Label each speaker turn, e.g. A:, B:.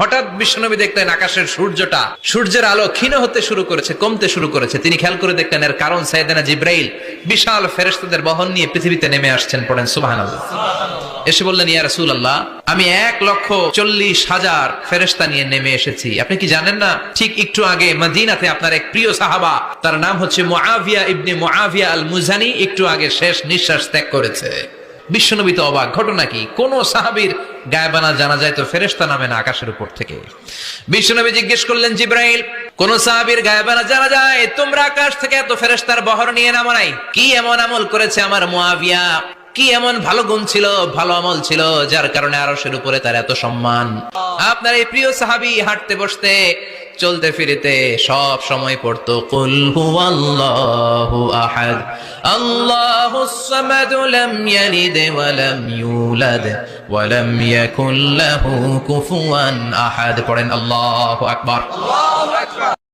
A: হঠাৎ বিশ্বনবী দেখলেন আকাশের সূর্যের আলো ক্ষীণ হতে শুরু করেছে, কমতে শুরু করেছে। তিনি খেয়াল করে দেখলেন এর কারণ সাইয়েদনা জিব্রাইল বিশাল ফেরেশতাদের বহন নিয়ে পৃথিবীতে নেমে আসছেন। পড়েন সুবহানাল্লাহ। এসে বললেন, ইয়া রাসূলুল্লাহ, আমি 1,40,000 ফেরেশতা নিয়ে নেমে এসেছি। আপনি কি জানেন না, ঠিক একটু আগে মদিনাতে আপনার এক প্রিয় সাহাবা, তার নাম হচ্ছে মুআবিয়া ইবনে মুআবিয়া আল মুজানি, একটু আগে শেষ নিঃশ্বাস ত্যাগ করেছে। বিশ্বনবী তো অবাক, ঘটনা কি? কোন সাহাবীর গায়বানা জানা যায় তো ফেরেশতা নামে না আকাশের উপর থেকে? বিশ্বনবী জিজ্ঞেস করলেন, জিব্রাইল, কোন সাহাবীর গায়বানা জানা যায় তোমরা আকাশ থেকে এত ফেরেশতার বহর নিয়ে নামো নাই? কি এমন আমল করেছে আমার মুআবিয়া, কি এমন ভালো গুণ ছিল, ভালো আমল ছিল, যার কারণে আরশের উপরে তার এত সম্মান? আপনার এই প্রিয় সাহাবী হাঁটতে বসতে চলতে ফিরিতে সব সময় পড়তো কুল হুয়াল্লাহু আহাদ আল্লাহুস সামাদ লাম ইয়ালিদ ওয়া লাম ইউলাদ ওয়া লাম ইয়াকুল লাহু কুফুয়ান আহাদ। পড়েন আল্লাহু আকবার।